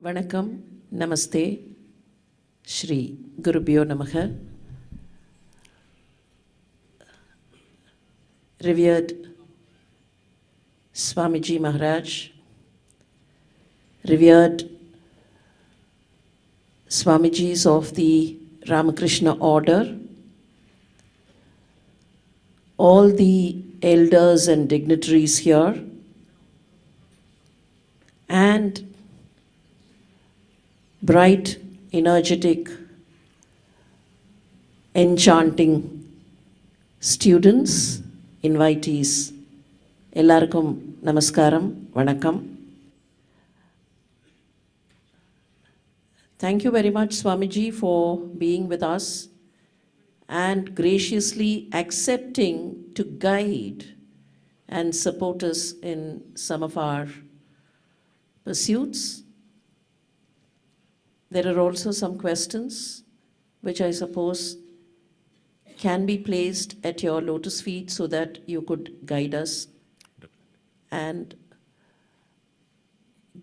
வணக்கம், நமஸ்தே, ஸ்ரீ குருபியோ நமக. Revered Swamiji Maharaj, revered Swamijis of the Ramakrishna order, all the elders and dignitaries here, and bright, energetic, enchanting students, invitees, எல்லாருக்கும் நமஸ்காரம், வணக்கம். Thank you very much, Swamiji, for being with us and graciously accepting to guide and support us in some of our pursuits. There are also some questions which I suppose can be placed at your lotus feet so that you could guide us and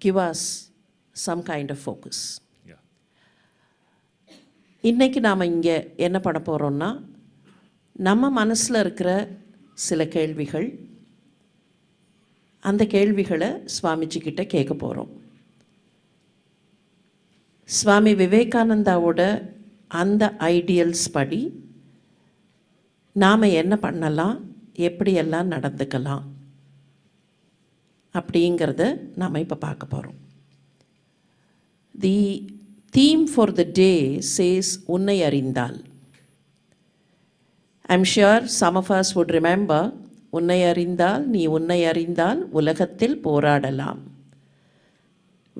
give us some kind of focus. இன்னைக்கு நாம் இங்கே என்ன பண்ண போகிறோம்னா, நம்ம மனசில் இருக்கிற சில கேள்விகள், அந்த கேள்விகளை சுவாமிஜி கிட்ட கேட்க போகிறோம். Swami விவேகானந்தாவோட அந்த ஐடியல்ஸ் படி நாம் என்ன பண்ணலாம், எப்படியெல்லாம் நடந்துக்கலாம் அப்படிங்கிறத நாம் இப்போ பார்க்க போகிறோம். தி theme for the day says உன்னை அறிந்தால். I'm sure some of us would remember, உன்னை அறிந்தால் நீ உன்னை அறிந்தால் உலகத்தில் போராடலாம்,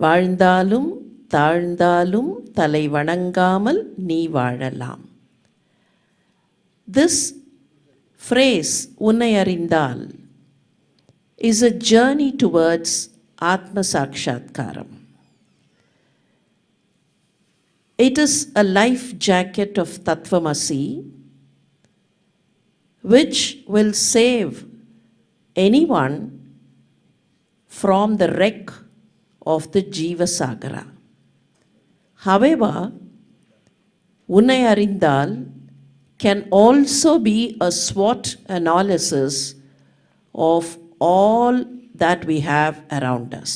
வாழ்ந்தாலும் தாழ்ந்தாலும் தலை வணங்காமல் நீ வாழலாம். This phrase உன்னை அறிந்தால் is a journey towards Atma Sakshatkaram. It is a life jacket of Tattvamasi which will save anyone from the wreck of the Jiva Sagara. However, உன்னை அறிந்தால் can also be a SWOT analysis of all that we have around us.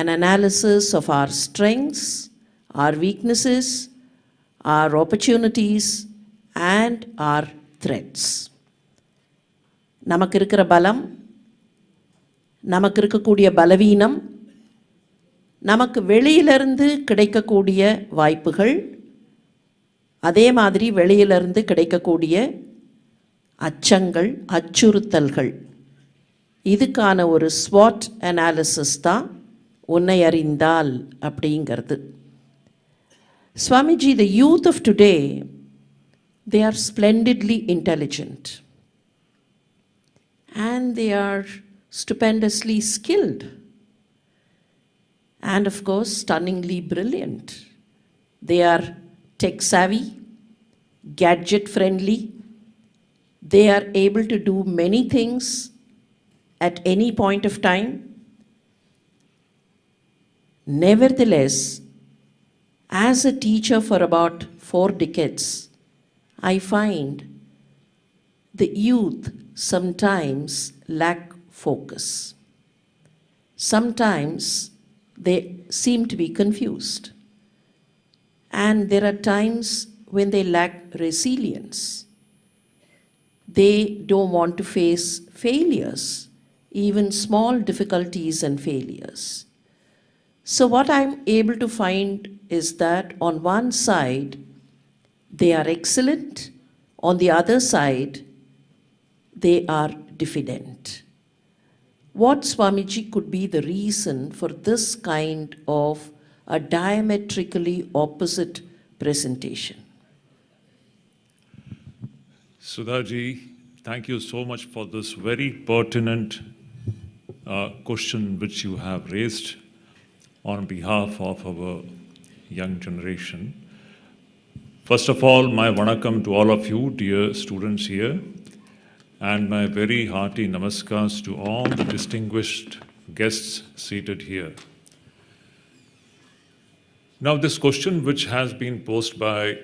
An analysis of our strengths, our weaknesses, our opportunities, and our threats. நமக்கு இருக்கிற பலம், நமக்கு இருக்கக்கூடிய பலவீனம், நமக்கு வெளியிலிருந்து கிடைக்கக்கூடிய வாய்ப்புகள், அதே மாதிரி வெளியிலிருந்து கிடைக்கக்கூடிய அச்சங்கள், அச்சுறுத்தல்கள், இதுக்கான ஒரு ஸ்வாட் அனாலிசிஸ் தான் உன்னை அறிந்தால் அப்படிங்கிறது. Swamiji, the youth of today, they are splendidly intelligent and they are stupendously skilled and of course stunningly brilliant. They are tech savvy, gadget friendly. They are able to do many things at any point of time. Nevertheless, as a teacher for about 4 decades, I find the youth sometimes lack focus. Sometimes they seem to be confused. And there are times when they lack resilience. They don't want to face failures, even small difficulties and failures. So what I'm able to find is that on one side, they are excellent. On the other side, they are diffident. What, Swamiji, could be the reason for this kind of a diametrically opposite presentation? Sudhaji, thank you so much for this very pertinent question which you have raised on behalf of our young generation. First of all, my vanakkam to all of you, dear students here, and my very hearty namaskars to all the distinguished guests seated here. Now, this question which has been posed by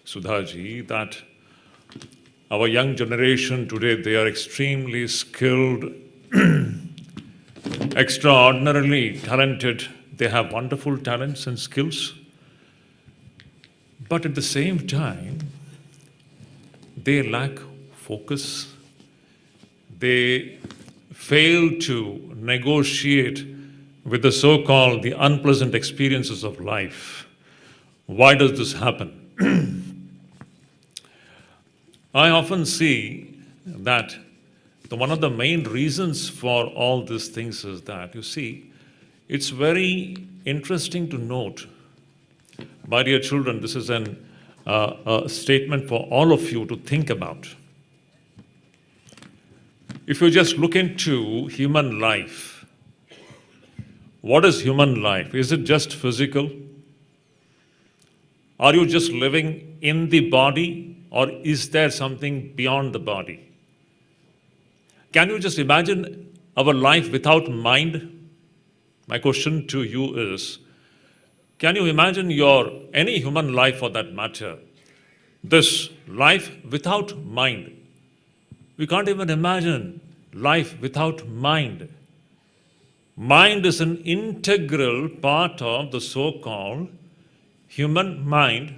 Sudhaji, that our young generation today, they are extremely skilled, extraordinarily talented. They have wonderful talents and skills. But at the same time, they lack focus. They fail to negotiate with the so-called the unpleasant experiences of life. Why does this happen? I often see that one of the main reasons for all these things is that, you see, it's very interesting to note, my dear children, this is a statement for all of you to think about. If you just look into human life, what is human life? Is it just physical? Are you just living in the body, or is there something beyond the body? Can you just imagine our life without mind? My question to you is, can you imagine any human life for that matter, this life without mind? We can't even imagine life without mind. Mind is an integral part of the so-called human mind,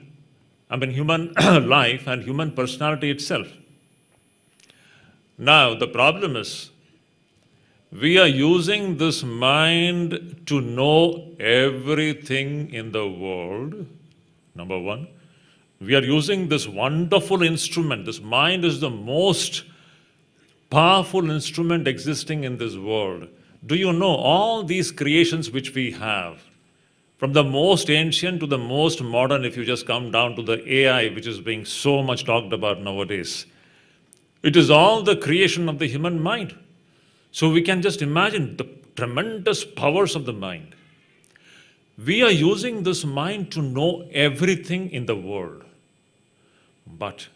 human life and human personality itself. Now, the problem is, we are using this mind to know everything in the world, number one. We are using this wonderful instrument. This mind is the most powerful instrument existing in this world. Do you know all these creations which we have, from the most ancient to the most modern, if you just come down to the AI, which is being so much talked about nowadays, it is all the creation of the human mind. So we can just imagine the tremendous powers of the mind. We are using this mind to know everything in the world. But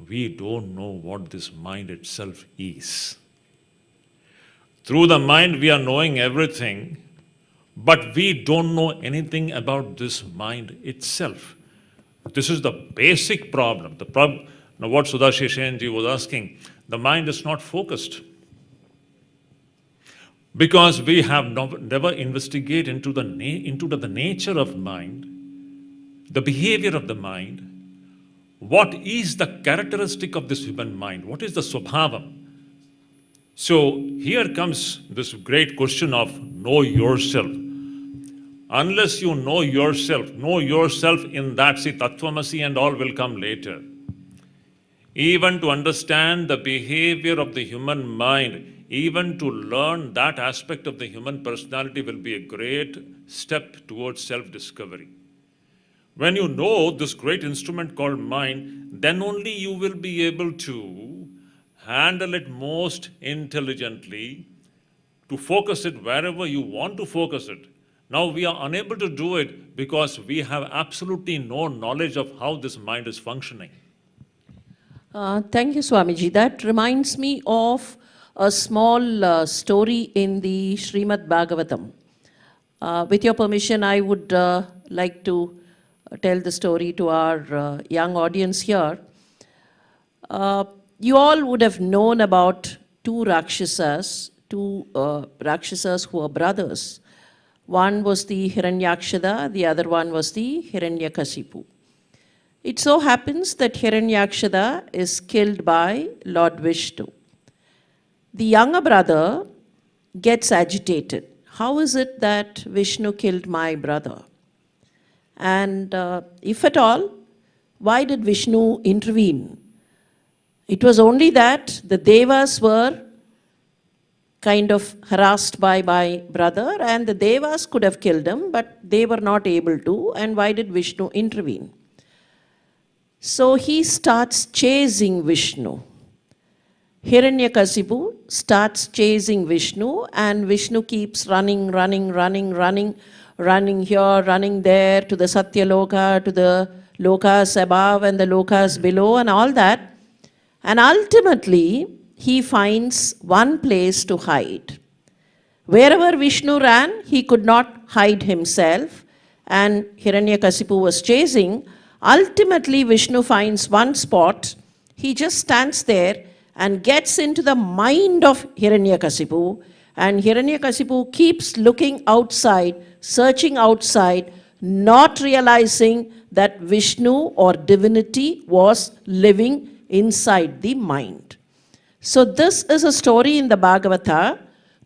we don't know what this mind itself is. Through the mind, we are knowing everything, but we don't know anything about this mind itself. This is the basic problem. Now, what Sudha Seshayyan was asking, the mind is not focused. Because we have never investigated into the nature of mind, the behavior of the mind. What is the characteristic of this human mind? What is the swabhavam? So here comes this great question of know yourself. Unless you know yourself in that, see, Tattvamasi and all will come later. Even to understand the behavior of the human mind, even to learn that aspect of the human personality will be a great step towards self-discovery. When you know this great instrument called mind, then only you will be able to handle it most intelligently, to focus it wherever you want to focus it. Now we are unable to do it because we have absolutely no knowledge of how this mind is functioning. Thank you, Swamiji. That reminds me of a small story in the Srimad Bhagavatam. With your permission, I would like to tell the story to our young audience here. You all would have known about two Rakshasas who were brothers. One was the Hiranyakshada, the other one was the Hiranyakasipu. It so happens that Hiranyakshada is killed by Lord Vishnu. The younger brother gets agitated. How is it that Vishnu killed my brother? And if at all, why did Vishnu intervene? It was only that the Devas were kind of harassed by my brother, and the Devas could have killed him, but they were not able to. And why did Vishnu intervene? So he starts chasing Vishnu. Hiranyakasipu starts chasing Vishnu, and Vishnu keeps running here, running there, to the Satyaloka, to the lokas above and the lokas below and all that. And ultimately, he finds one place to hide. Wherever Vishnu ran, he could not hide himself, and Hiranyakasipu was chasing, ultimately Vishnu finds one spot. He just stands there and gets into the mind of Hiranyakasipu, and Hiranyakasipu keeps looking outside, searching outside, not realizing that Vishnu or divinity was living inside the mind. So this is a story in the Bhagavata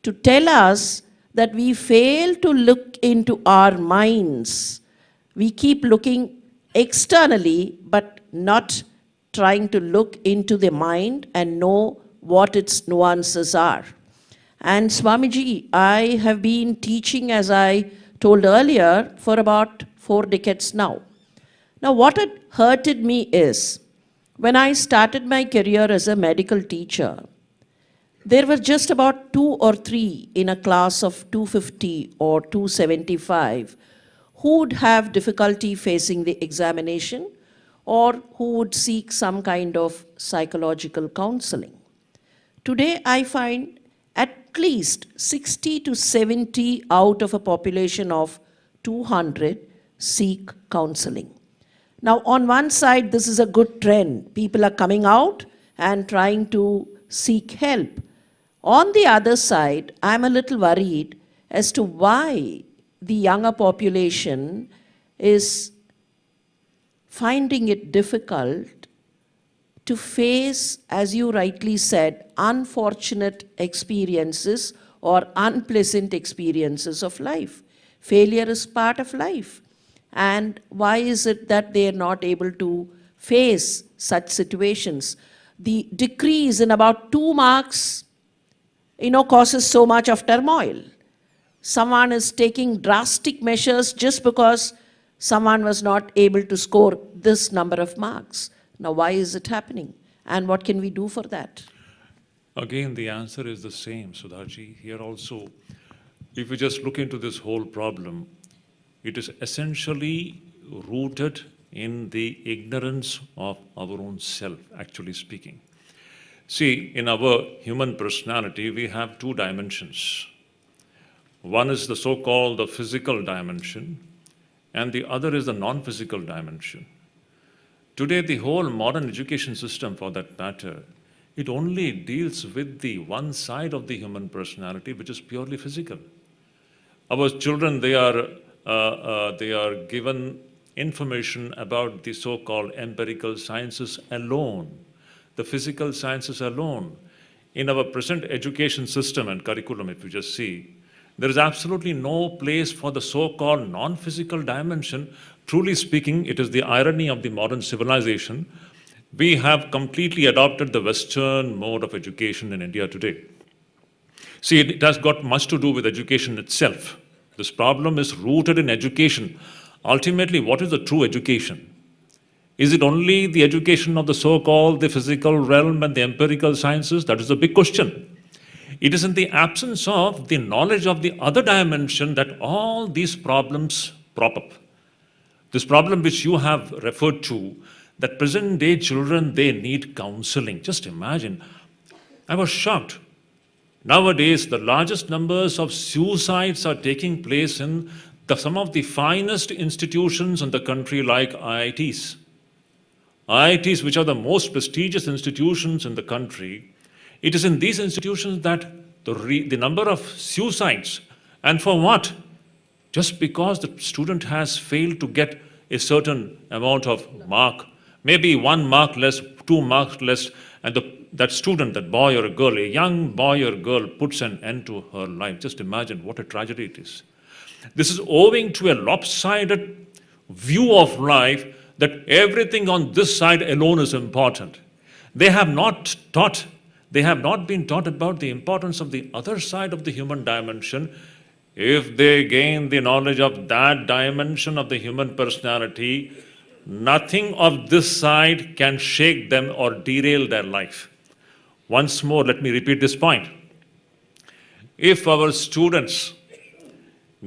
to tell us that we fail to look into our minds. We keep looking externally, but not trying to look into the mind and know what its nuances are. And Swamiji, I have been teaching, as I told earlier, for about 4 decades now. Now, what had hurted me is, when I started my career as a medical teacher, there were just about 2 or 3 in a class of 250 or 275 who would have difficulty facing the examination or who would seek some kind of psychological counseling. Today, I find at least 60 to 70 out of a population of 200 seek counseling. Now, on one side, this is a good trend. People are coming out and trying to seek help. On the other side, I'm a little worried as to why the younger population is finding it difficult to face, as you rightly said, unfortunate experiences or unpleasant experiences of life. Failure is part of life. And why is it that they are not able to face such situations? The decrease in about 2 marks, causes so much of turmoil. Someone is taking drastic measures just because someone was not able to score this number of marks. Now, why is it happening? And what can we do for that? Again, the answer is the same, Sudhaji. Here also, if we just look into this whole problem, it is essentially rooted in the ignorance of our own self, actually speaking. See, in our human personality, we have 2 dimensions. One is the so-called the physical dimension, and the other is the non-physical dimension. Today, the whole modern education system, for that matter, it only deals with the one side of the human personality, which is purely physical. Our children, they are given information about the so-called empirical sciences alone, the physical sciences alone. In our present education system and curriculum, if you just see, there is absolutely no place for the so-called non-physical dimension. Truly speaking, it is the irony of the modern civilization. We have completely adopted the Western mode of education in India today. See, it has got much to do with education itself. This problem is rooted in education. Ultimately, what is the true education? Is it only the education of the so-called the physical realm and the empirical sciences? That is the big question. It is in the absence of the knowledge of the other dimension that all these problems prop up. This problem which you have referred to, that present day children, they need counseling. Just imagine. I was shocked. Nowadays, the largest numbers of suicides are taking place in some of the finest institutions in the country, like IITs. IITs, which are the most prestigious institutions in the country, it is in these institutions that the number of suicides, and for what? Just because the student has failed to get a certain amount of mark, maybe 1 mark less, 2 marks less, and that student, that boy or a girl, a young boy or girl, puts an end to her life. Just imagine what a tragedy it is. This is owing to a lopsided view of life that everything on this side alone is important. They have not been taught about the importance of the other side of the human dimension. If they gain the knowledge of that dimension of the human personality, nothing of this side can shake them or derail their life. Once more, let me repeat this point. If our students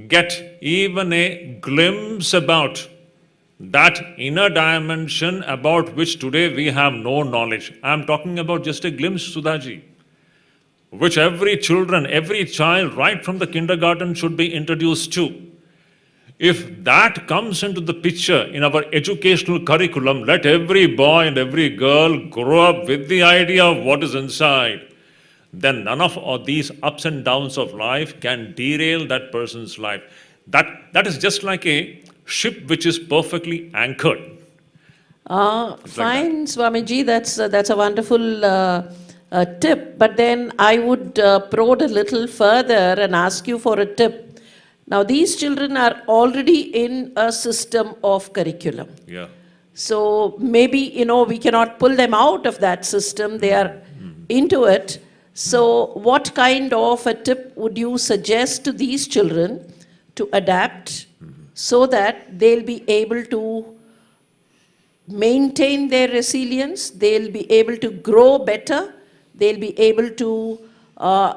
get even a glimpse about that inner dimension about which today we have no knowledge, I'm talking about just a glimpse, Sudhaji, which every child right from the kindergarten should be introduced to. If that comes into the picture in our educational curriculum, let every boy and every girl grow up with the idea of what is inside, then none of all these ups and downs of life can derail that person's life. That is just like a ship which is perfectly anchored. Fine, Swamiji, that's a wonderful tip. But then I would probe a little further and ask you for a tip. Now, these children are already in a system of curriculum. Yeah. So maybe, we cannot pull them out of that system. They are into it. So what kind of a tip would you suggest to these children to adapt so that they'll be able to maintain their resilience, they'll be able to grow better, they'll be able to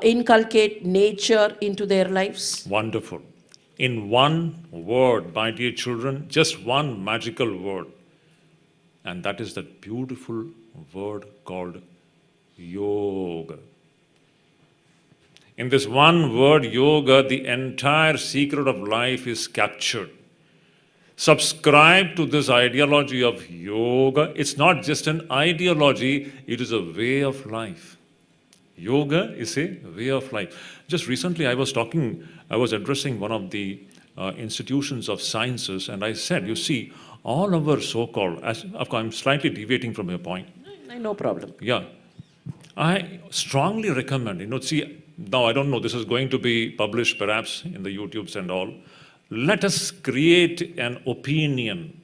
inculcate nature into their lives? Wonderful. In one word, my dear children, just one magical word, and that is that beautiful word called yoga. In this one word, yoga, the entire secret of life is captured. Subscribe to this ideology of yoga. It's not just an ideology, it is a way of life. Yoga is a way of life. Just recently I was addressing one of the institutions of sciences, and I said, you see, all our so-called, I'm slightly deviating from your point. No problem. Yeah. I strongly recommend, now I don't know, this is going to be published perhaps in the YouTubes and all. Let us create an opinion,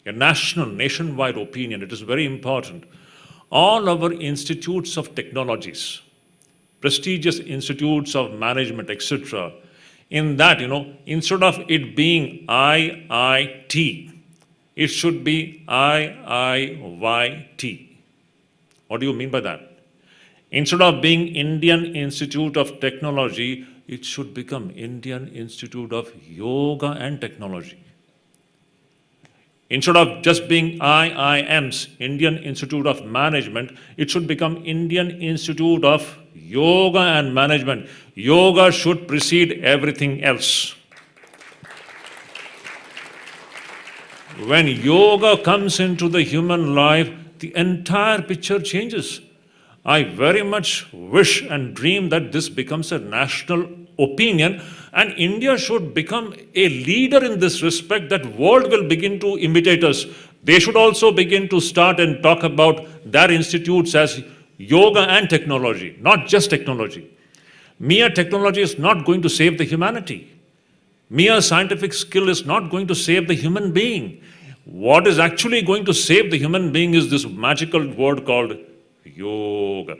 a nationwide opinion. It is very important. All our institutes of technologies, prestigious institutes of management, etc., in that, instead of it being IIT, it should be IIYT. What do you mean by that? Instead of being Indian Institute of Technology, it should become Indian Institute of Yoga and Technology. Instead of just being IIMs, Indian Institute of Management, it should become Indian Institute of Yoga and Management. Yoga should precede everything else. When yoga comes into the human life, the entire picture changes. I very much wish and dream that this becomes a national opinion, and India should become a leader in this respect, that world will begin to imitate us. They should also begin to start and talk about their institutes as yoga and technology, not just technology. Mere technology is not going to save the humanity. Mere scientific skill is not going to save the human being. What is actually going to save the human being is this magical word called yoga.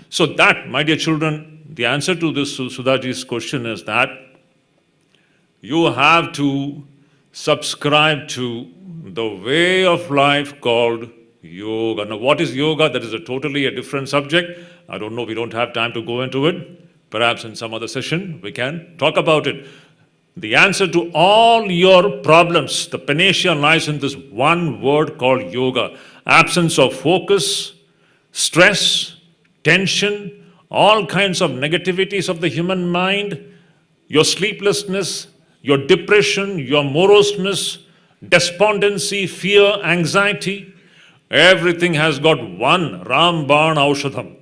So that, my dear children, the answer to this Sudhaji's question is that you have to subscribe to the way of life called yoga. Now, what is yoga? That is a totally different subject. I don't know, we don't have time to go into it. Perhaps in some other session we can talk about it. The answer to all your problems, the panacea lies in this one word called yoga. Absence of focus, stress, tension, all kinds of negativities of the human mind, your sleeplessness, your depression, your moroseness, despondency, fear, anxiety, everything has got one Rambana Aushadham,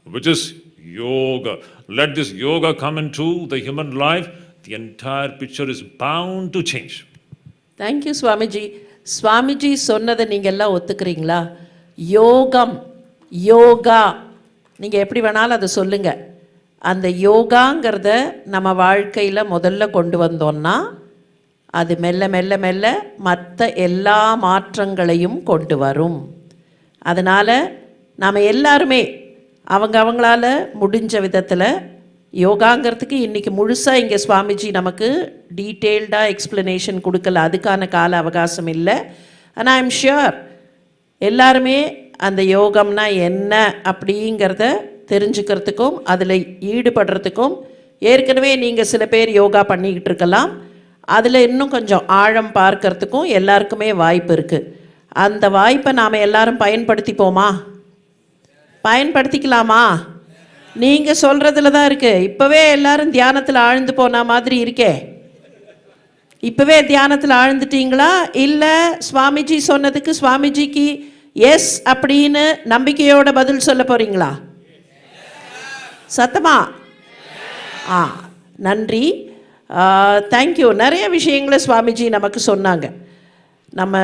which is yoga. Let this yoga come into the human life, the entire picture is bound to change. Thank you, Swamiji. Swamiji சொன்னதை நீங்க எல்லாம் ஒத்துக்கிறீங்களா? யோகம், யோகா, நீங்க எப்படி வேணாலும் அதை சொல்லுங்க. அந்த யோகாங்கிறத நம்ம வாழ்க்கையில் முதல்ல கொண்டு வந்தோம்னா அது மெல்ல மெல்ல மெல்ல மற்ற எல்லா மாற்றங்களையும் கொண்டு வரும். அதனால் நாம் எல்லாருமே அவங்களால முடிஞ்ச விதத்தில் யோகாங்கிறதுக்கு இன்றைக்கி முழுசாக இங்கே சுவாமிஜி நமக்கு டீட்டெயில்டாக எக்ஸ்ப்ளனேஷன் கொடுக்கல, அதுக்கான கால அவகாசம் இல்லை. ஆனால் ஐ எம் ஷுர் எல்லாருமே அந்த யோகம்னா என்ன அப்படிங்கிறத தெரிஞ்சுக்கிறதுக்கும் அதில் ஈடுபடுறதுக்கும், ஏற்கனவே நீங்கள் சில பேர் யோகா பண்ணிக்கிட்டு இருக்கலாம், அதில் இன்னும் கொஞ்சம் ஆழம் பார்க்கறதுக்கும் எல்லாருக்குமே வாய்ப்பு இருக்குது. அந்த வாய்ப்பை நாம் எல்லாரும் பயன்படுத்திப்போமா? பயன்படுத்திக்கலாமா? நீங்கள் சொல்கிறதுல தான் இருக்குது. இப்போவே எல்லாரும் தியானத்தில் ஆழ்ந்து போன மாதிரி இருக்கே. இப்போவே தியானத்தில் ஆழ்ந்துட்டீங்களா? இல்லை சுவாமிஜி சொன்னதுக்கு சுவாமிஜிக்கு எஸ் அப்படின்னு நம்பிக்கையோட பதில் சொல்ல போகிறீங்களா? சத்தமா? நன்றி, தேங்க்யூ. நிறைய விஷயங்களை சுவாமிஜி நமக்கு சொன்னாங்க. நம்ம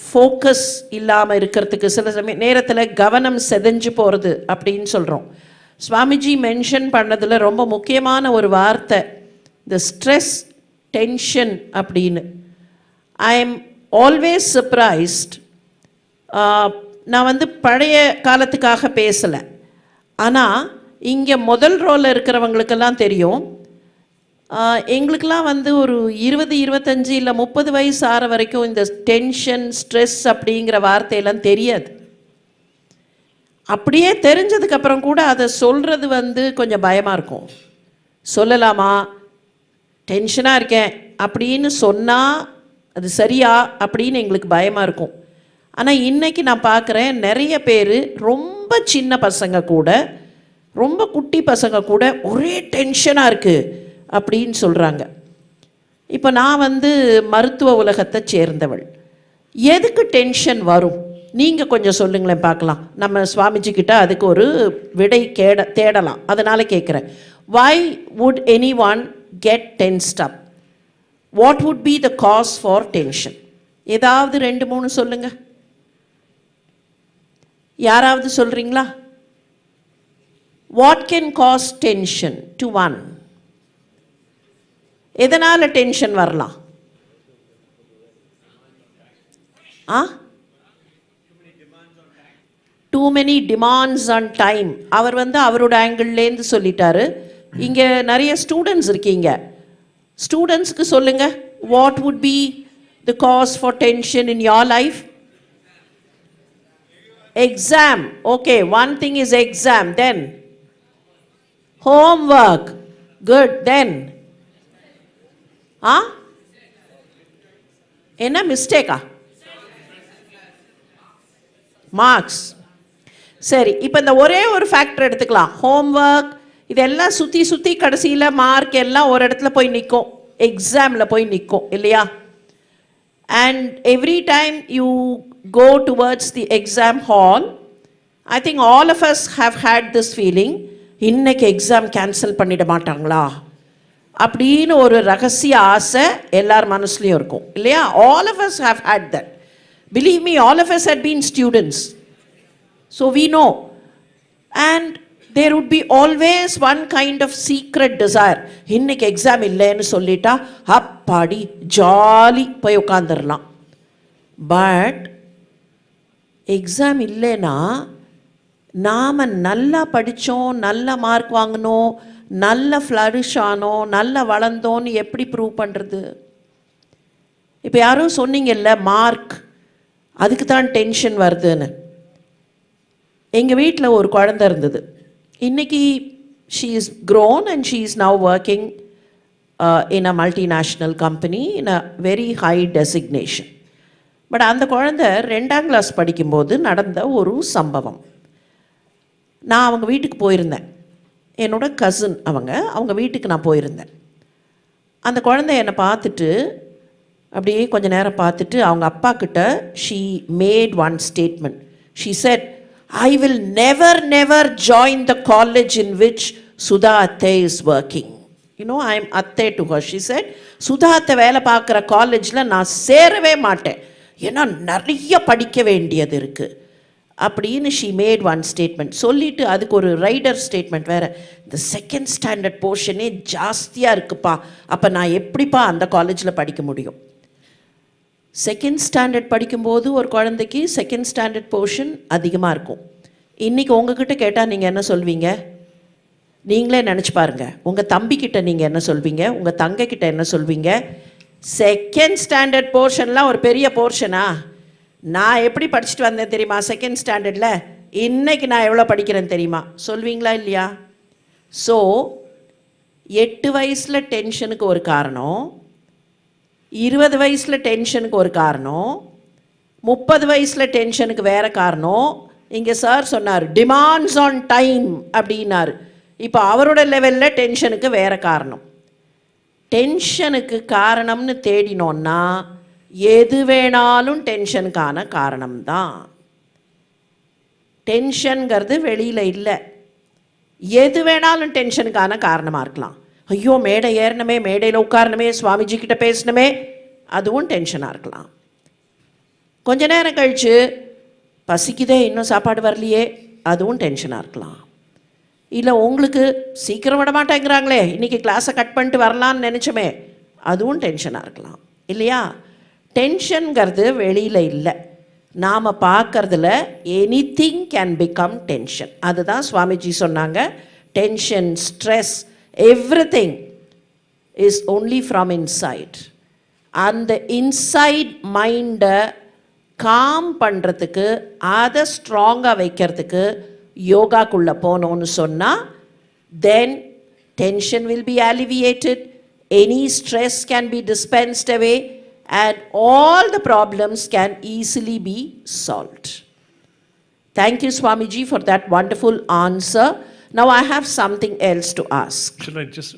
ஃபோக்கஸ் இல்லாமல் இருக்கிறதுக்கு சில நேரத்தில் கவனம் செதஞ்சு போகிறது அப்படின்னு சொல்கிறோம். சுவாமிஜி மென்ஷன் பண்ணதில் ரொம்ப முக்கியமான ஒரு வார்த்தை இந்த ஸ்ட்ரெஸ் டென்ஷன் அப்படின்னு. I am always surprised. நான் பழைய காலத்துக்காக பேசலை, ஆனால் இங்கே முதல் ரோலில் இருக்கிறவங்களுக்கெல்லாம் தெரியும். எங்களுக்கெல்லாம் ஒரு 20, 25 இல்லை 30 வயசு ஆற வரைக்கும் இந்த டென்ஷன் ஸ்ட்ரெஸ் அப்படிங்கிற வார்த்தையெல்லாம் தெரியாது. அப்படியே தெரிஞ்சதுக்கப்புறம் கூட அதை சொல்கிறது கொஞ்சம் பயமாக இருக்கும். சொல்லலாமா, டென்ஷனாக இருக்கேன் அப்படின்னு சொன்னால் அது சரியா அப்படின்னு எங்களுக்கு பயமாக இருக்கும். ஆனால் இன்றைக்கி நான் பார்க்குறேன் நிறைய பேர் ரொம்ப சின்ன பசங்க கூட, ரொம்ப குட்டி பசங்க கூட ஒரே டென்ஷனாக இருக்குது அப்படின்னு சொல்கிறாங்க. இப்போ நான் மருத்துவ உலகத்தை சேர்ந்தவள். எதுக்கு டென்ஷன் வரும் நீங்கள் கொஞ்சம் சொல்லுங்களேன் பார்க்கலாம். நம்ம சுவாமிஜிக்கிட்ட அதுக்கு ஒரு விடை தேடலாம். அதனால் கேட்குறேன், why would anyone get tensed up? What would be the cause for tension? ஏதாவது 2-3 சொல்லுங்க. யாராவது சொல்கிறீங்களா? What can cause tension to one? எதனால் டென்ஷன் வரலாம்? too many demands on time. அவர் அவரோட ஆங்கிள்லேருந்து சொல்லிட்டாரு. இங்கே நிறைய ஸ்டூடெண்ட்ஸ் இருக்கீங்க, ஸ்டூடெண்ட்ஸ்க்கு சொல்லுங்க, what would be the cause for tension in your life? Exam. Okay, one thing is exam. Then homework. Good. Then என்ன மிஸ்டேக்கா? மார்க்ஸ். சரி, இப்போ இந்த ஒரே ஒரு ஃபேக்டர் எடுத்துக்கலாம். ஹோம்ஒர்க் இதெல்லாம் சுற்றி கடைசியில் மார்க் எல்லாம் ஒரு இடத்துல போய் நிற்கும், எக்ஸாமில் போய் நிற்கும் இல்லையா? And every time you go towards the exam hall, I think all of us have had this feeling, இன்னைக்கு எக்ஸாம் கேன்சல் பண்ணிட மாட்டாங்களா அப்படின்னு ஒரு ரகசிய ஆசை எல்லார் மனசுலையும் இருக்கும் இல்லையா? All of us have had that. Believe me, all of us had been students, so we know. And there would be always one kind of secret desire. இன்னைக்கு எக்ஸாம் இல்லைன்னு சொல்லிட்டா அப்பாடி ஜாலி போய் உட்காந்துடலாம். பட் எக்ஸாம் இல்லைன்னா நாம் நல்லா படித்தோம், நல்ல மார்க் வாங்கினோம், நல்ல ஃப்ளரிஷ் ஆனோம், நல்லா வளர்ந்தோன்னு எப்படி ப்ரூவ் பண்ணுறது? இப்போ யாரும் சொன்னீங்கல்ல மார்க், அதுக்கு தான் டென்ஷன் வருதுன்னு. எங்கள் வீட்டில் ஒரு குழந்தை இருந்தது. இன்றைக்கி she is grown and she is now working in a multinational company in a very high designation. But அந்த குழந்தை 2ஆம் கிளாஸ் படிக்கும்போது நடந்த ஒரு சம்பவம். நான் அவங்க வீட்டுக்கு போயிருந்தேன். என்னோட கசின் அவங்க வீட்டுக்கு நான் போயிருந்தேன். அந்த குழந்தை என்னை பார்த்துட்டு அப்படியே கொஞ்ச நேரம் பார்த்துட்டு அவங்க அப்பா கிட்ட she made one statement. She said, I will never join the college in which Sudha அத்தை is working. You know, I am அத்தை to her. She said, Sudha அத்தை வேலை பார்க்குற காலேஜில் நான் சேரவே மாட்டேன், ஏன்னா நிறைய படிக்க வேண்டியது இருக்குது அப்படின்னு ஷீ மேட் ஒன் ஸ்டேட்மெண்ட். சொல்லிவிட்டு அதுக்கு ஒரு ரைடர் ஸ்டேட்மெண்ட் வேறு, இந்த 2nd ஸ்டாண்டர்ட் போர்ஷனே ஜாஸ்தியாக இருக்குப்பா, அப்போ நான் எப்படிப்பா அந்த காலேஜில் படிக்க முடியும்? 2nd ஸ்டாண்டர்ட் படிக்கும்போது ஒரு குழந்தைக்கு 2nd ஸ்டாண்டர்ட் போர்ஷன் அதிகமாக இருக்கும். இன்றைக்கி உங்ககிட்ட கேட்டால் நீங்கள் என்ன சொல்வீங்க? நீங்களே நினச்சி பாருங்கள். உங்கள் தம்பிக்கிட்ட நீங்கள் என்ன சொல்வீங்க? உங்கள் தங்கைக்கிட்ட என்ன சொல்வீங்க? 2nd ஸ்டாண்டர்ட் போர்ஷன்லாம் ஒரு பெரிய போர்ஷனா? நான் எப்படி படிச்சுட்டு வந்தேன் தெரியுமா 2nd ஸ்டாண்டர்டில்? இன்றைக்கி நான் எவ்வளோ படிக்கிறேன்னு தெரியுமா? சொல்வீங்களா இல்லையா? ஸோ 8 வயசில் டென்ஷனுக்கு ஒரு காரணம், 20 வயசில் டென்ஷனுக்கு ஒரு காரணம், 30 வயசில் டென்ஷனுக்கு வேறு காரணம். இங்கே சார் சொன்னார் டிமாண்ட்ஸ் ஆன் டைம் அப்படின்னாரு. இப்போ அவரோட லெவலில் டென்ஷனுக்கு வேறு காரணம். டென்ஷனுக்கு காரணம்னு தேடினோன்னா எது வேணாலும் டென்ஷனுக்கான காரணம்தான். டென்ஷனுங்கிறது வெளியில் இல்லை, எது வேணாலும் டென்ஷனுக்கான காரணமாக இருக்கலாம். ஐயோ மேடை ஏறணுமே, மேடையில் உட்காரணுமே, சுவாமிஜி கிட்ட பேசணுமே, அதுவும் டென்ஷனாக இருக்கலாம். கொஞ்ச நேரம் கழித்து பசிக்குதே இன்னும் சாப்பாடு வரலையே, அதுவும் டென்ஷனாக இருக்கலாம். இல்லை உங்களுக்கு சீக்கிரம் விட மாட்டேங்கிறாங்களே, இன்றைக்கி கிளாஸை கட் பண்ணிட்டு வரலான்னு நினச்சோமே, அதுவும் டென்ஷனாக இருக்கலாம் இல்லையா? டென்ஷனுங்கிறது வெளியில் இல்லை, நாம் பார்க்கறதுல எனிதிங் கேன் பிகம் டென்ஷன். அதுதான் சுவாமிஜி சொன்னாங்க, tension, stress, everything is only from inside. அந்த இன்சைட் மைண்டை காம் பண்ணுறதுக்கு, அதை ஸ்ட்ராங்காக வைக்கிறதுக்கு யோகாக்குள்ளே போனோன்னு சொன்னால் then tension will be alleviated, any stress can be dispensed away and all the problems can easily be solved. Thank you Swamiji for that wonderful answer. Now I have something else to ask. Should I just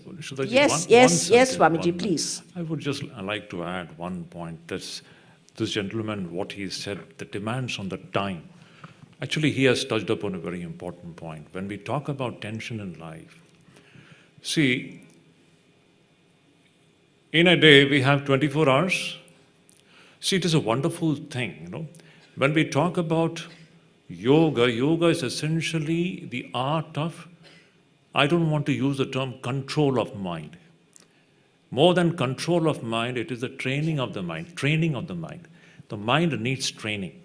Yes Swamiji, please. I would just like to add one point. This gentleman, what he said, the demands on the time. Actually, he has touched upon a very important point. When we talk about tension in life, see, in a day we have 24 hours. See, it is a wonderful thing, When we talk about yoga, yoga is essentially the art of, I don't want to use the term control of mind. More than control of mind, it is the training of the mind. Training of the mind. The mind needs training.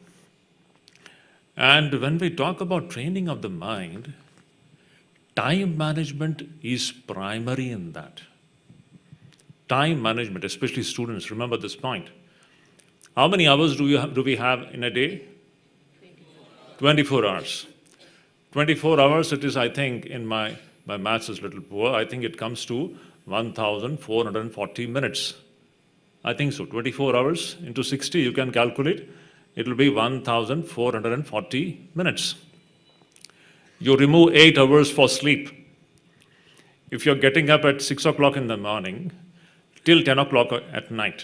And when we talk about training of the mind, time management is primary in that. Time management, especially students, remember this point. How many hours do we have in a day? 24 hours. 24 hours, it is, I think, in my maths is a little poor, I think it comes to 1,440 minutes. I think so. 24 hours into 60, you can calculate. It will be 1,440 minutes. You remove 8 hours for sleep. If you're getting up at 6 o'clock in the morning till 10 o'clock at night,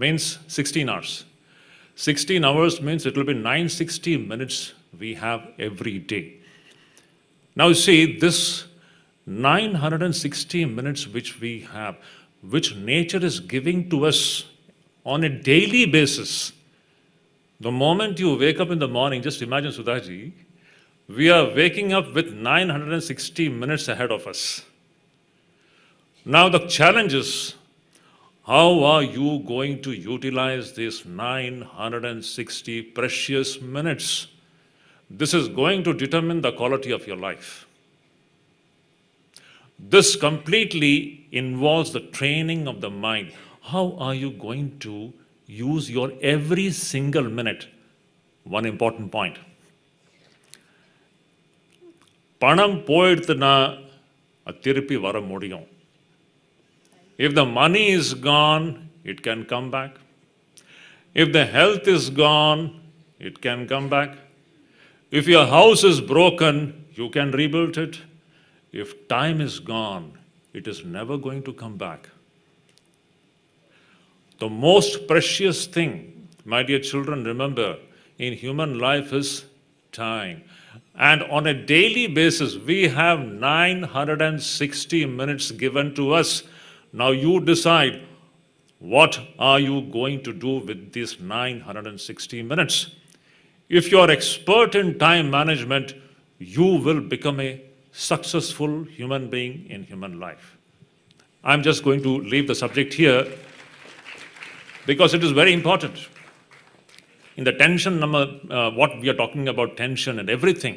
means 16 hours. 16 hours means it will be 960 minutes we have every day. Now see, this 960 minutes which we have, which nature is giving to us on a daily basis. The moment you wake up in the morning, just imagine Sudhaji, we are waking up with 960 minutes ahead of us. Now the challenge is, how are you going to utilize these 960 precious minutes? This is going to determine the quality of your life. This completely involves the training of the mind. How are you going to use your every single minute? One important point. Panam poidthuna athiruppi vara mudiyum. If the money is gone, it can come back. If the health is gone, it can come back. If your house is broken, you can rebuild it. If time is gone, it is never going to come back. The most precious thing, my dear children, remember, in human life is time. And on a daily basis, we have 960 minutes given to us. Now you decide, what are you going to do with these 960 minutes? If you are expert in time management, you will become a successful human being in human life. I'm just going to leave the subject here because it is very important. In the tension number, what we are talking about, tension and everything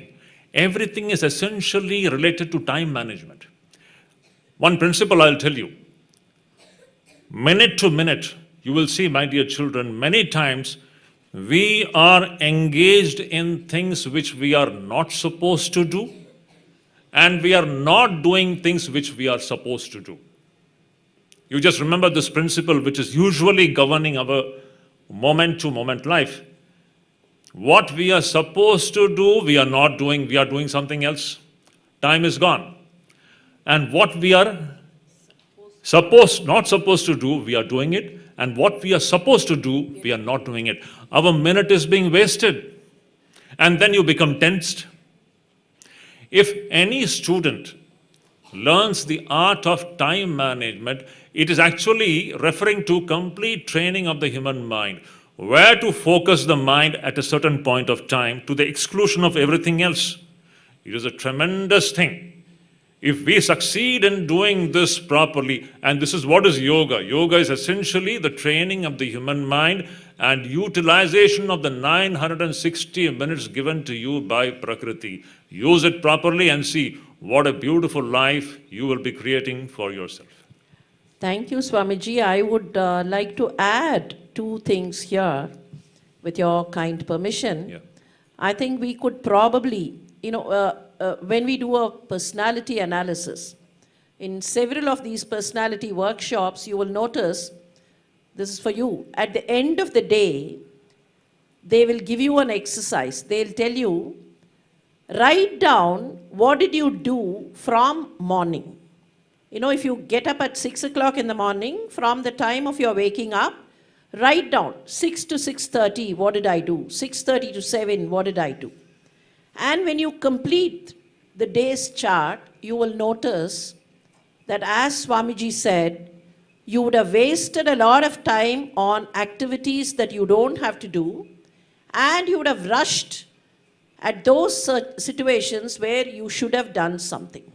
is essentially related to time management. One principle I'll tell you. Minute to minute, you will see, my dear children, many times we are engaged in things which we are not supposed to do, and we are not doing things which we are supposed to do. You just remember this principle which is usually governing our moment-to-moment life. What we are supposed to do, we are not doing, we are doing something else. Time is gone. And what we are not supposed to do, we are doing it. And what we are supposed to do, we are not doing it. Our minute is being wasted. And then you become tensed. If any student learns the art of time management, it is actually referring to complete training of the human mind, where to focus the mind at a certain point of time to the exclusion of everything else. It is a tremendous thing. If we succeed in doing this properly, and this is what is yoga. Yoga is essentially the training of the human mind and utilization of the 960 minutes given to you by Prakriti. Use it properly and see what a beautiful life you will be creating for yourself. Thank you, Swamiji. I would like to add two things here, with your kind permission. Yeah. I think we could probably, when we do a personality analysis, in several of these personality workshops, you will notice, this is for you, at the end of the day, they will give you an exercise. They'll tell you, write down what did you do from morning. If you get up at 6 o'clock in the morning, from the time of your waking up, write down 6 to 6:30, what did I do? 6:30 to 7, what did I do? And when you complete the day's chart, you will notice that, as Swamiji said, you would have wasted a lot of time on activities that you don't have to do, and you would have rushed at those situations where you should have done something.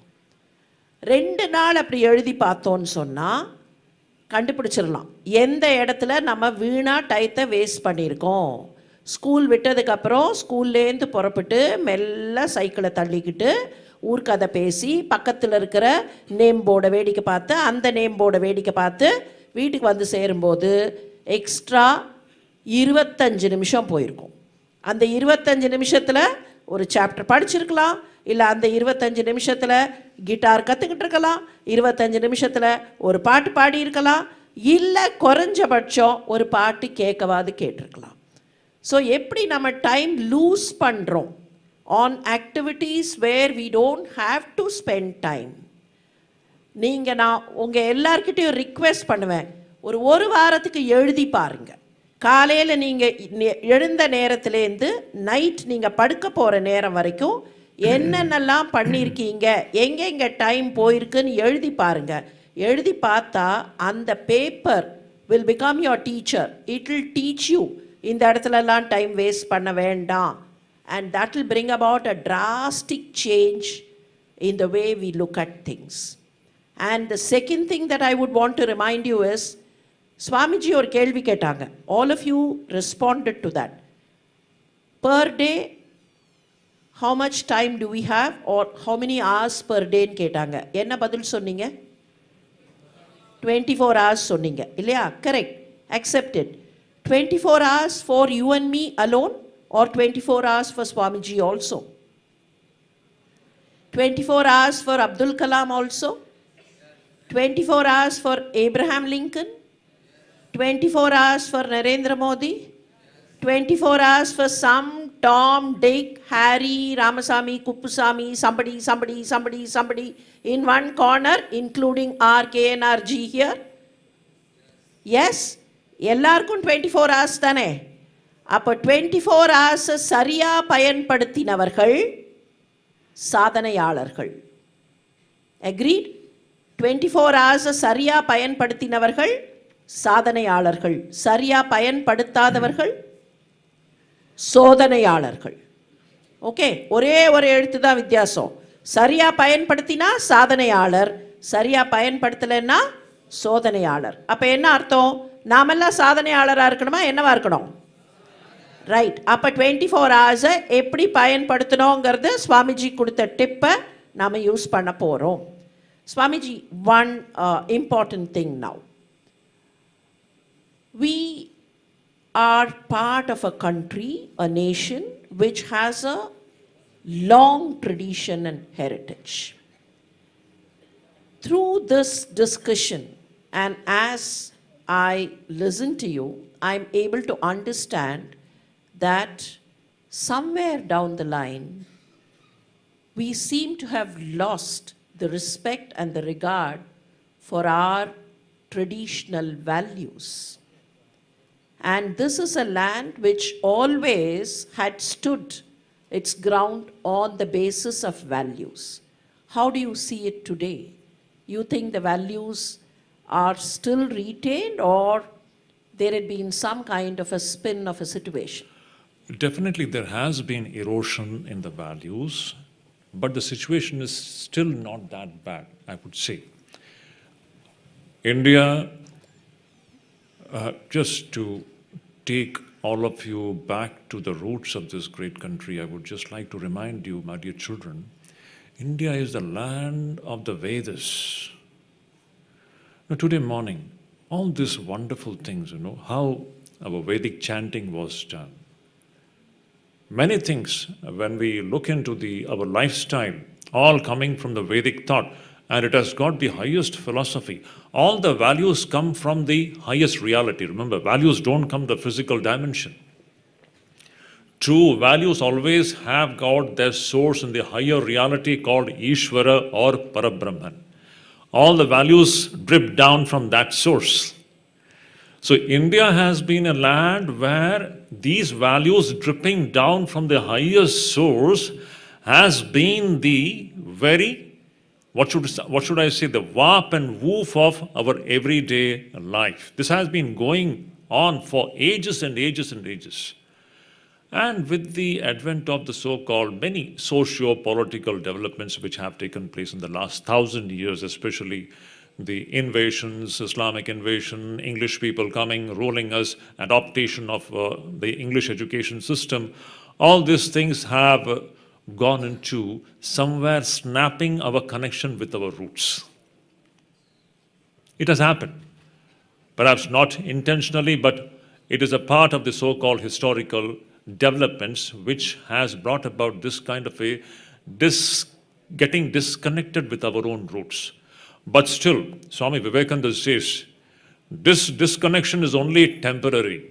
2 நாள் அப்படி எழுதி பார்த்தோன்னு சொன்னால் கண்டுபிடிச்சிடலாம் எந்த இடத்துல நம்ம வீணாக டயத்தை வேஸ்ட் பண்ணியிருக்கோம். ஸ்கூல் விட்டதுக்கப்புறம் ஸ்கூல்லேருந்து புறப்பட்டு மெல்ல சைக்கிளை தள்ளிக்கிட்டு ஊர்க்கதை பேசி பக்கத்தில் இருக்கிற நேம் போர்டை வேடிக்கை பார்த்து அந்த நேம் போர்டை வேடிக்கை பார்த்து வீட்டுக்கு வந்து சேரும்போது எக்ஸ்ட்ரா 25 நிமிஷம் போயிருக்கும். அந்த 25 நிமிஷத்தில் ஒரு சாப்டர் படிச்சிருக்கலாம், இல்லை அந்த 25 நிமிஷத்தில் கிட்டார் கற்றுக்கிட்டு இருக்கலாம், 25 நிமிஷத்தில் ஒரு பாட்டு பாடியிருக்கலாம், இல்லை குறைஞ்சபட்சம் ஒரு பாட்டு கேட்கவாது கேட்டிருக்கலாம். ஸோ எப்படி நம்ம டைம் லூஸ் பண்ணுறோம் on activities where we don't have to spend time. நான் உங்கள் எல்லார்கிட்டையும் ரிக்வெஸ்ட் பண்ணுவேன், ஒரு வாரத்துக்கு எழுதி பாருங்கள். காலையில் நீங்கள் எழுந்த நேரத்துலேருந்து நைட் நீங்கள் படுக்க போகிற நேரம் வரைக்கும் என்னென்னலாம் பண்ணியிருக்கீங்க, எங்கெங்கே டைம் போயிருக்குன்னு எழுதி பாருங்கள். எழுதி பார்த்தா அந்த paper will become your teacher. It will teach you இந்த இடத்துலலாம் டைம் வேஸ்ட் பண்ண வேண்டாம். And that will bring about a drastic change in the way we look at things. And the second thing that I would want to remind you is, Swamiji ஒரு கேள்வி கேட்டாங்க. All of you responded to that. Per day, how much time do we have, or how many hours per day ன்னு கேட்டாங்க. என்ன பதில் சொன்னீங்க? 24 hours சொன்னீங்க இல்லையா? Correct. Accepted. 24 hours for you and me alone, or 24 hours for Swamiji also? 24 hours for Abdul Kalam also? 24 hours for Abraham Lincoln? 24 hours for Narendra Modi? 24 hours for some Tom, Dick, Harry, Ramasamy, Kuppusamy, somebody in one corner, including RKNRG here? Yes? எல்லாருக்கும் 24 hours தானே? அப்போ 24 hours சரியாக பயன்படுத்தினவர்கள் சாதனையாளர்கள். Agreed? 24 hours சரியாக பயன்படுத்தினவர்கள் சாதனையாளர்கள். சரியாக பயன்படுத்தாதவர்கள் சோதனையாளர்கள். Okay, ஒரே ஒரு எழுத்து தான் வித்தியாசம். சரியாக பயன்படுத்தினா சாதனையாளர், சரியாக பயன்படுத்தலைன்னா சோதனையாளர். அப்போ என்ன அர்த்தம்? நாமெல்லாம் சாதனையாளராக இருக்கணுமா, என்னவா இருக்கணும்? ரைட். அப்போ 24 hours எப்படி பயன்படுத்தணுங்கிறது சுவாமிஜி கொடுத்த டிப்பை நாம் யூஸ் பண்ண போகிறோம். Swamiji, one important thing now. We are part of a country, a nation, which has a long tradition and heritage. Through this discussion, and as I listen to you, I'm able to understand that somewhere down the line, we seem to have lost the respect and the regard for our traditional values. And this is a land which always had stood its ground on the basis of values. How do you see it today? You think the values are still retained, or there had been some kind of a spin of a situation? Definitely there has been erosion in the values, but the situation is still not that bad, I would say. India, just to take all of you back to the roots of this great country, I would just like to remind you, my dear children, India is the land of the Vedas. Now, today morning, all these wonderful things, how our Vedic chanting was done. Many things, when we look into our lifestyle, all coming from the Vedic thought, and it has got the highest philosophy. All the values come from the highest reality. Remember, values don't come the physical dimension. True values always have got their source in the higher reality called Ishvara or Parabrahman. All the values drip down from that source. So India has been a land where these values dripping down from the highest source has been the very, what should I say, the warp and woof of our everyday life. This has been going on for ages and ages and ages. And with the advent of the so-called many socio-political developments which have taken place in the last 1,000 years, especially the invasions, Islamic invasion, English people coming, ruling us, adaptation of the English education system, all these things have gone into somewhere snapping our connection with our roots. It has happened. Perhaps not intentionally, but it is a part of the so-called historical developments which has brought about this kind of a getting disconnected with our own roots. But still, Swami Vivekananda says, this disconnection is only temporary.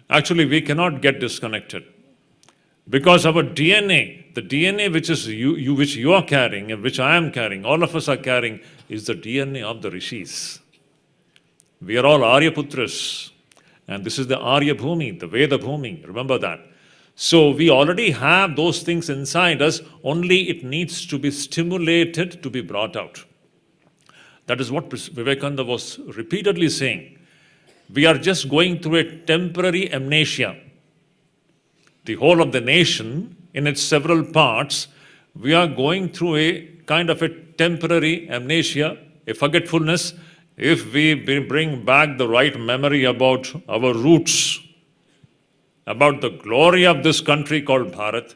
Actually, we cannot get disconnected. Because our DNA, the DNA which is which you are carrying and which I am carrying, all of us are carrying, is the DNA of the rishis. We are all Aryaputras. And this is the Arya Bhumi, the Veda Bhumi. Remember that. So we already have those things inside us, only it needs to be stimulated to be brought out. That is what Vivekananda was repeatedly saying. We are just going through a temporary amnesia. The whole of the nation, in its several parts, we are going through a kind of a temporary amnesia, a forgetfulness, if we bring back the right memory about our roots, about the glory of this country called Bharat,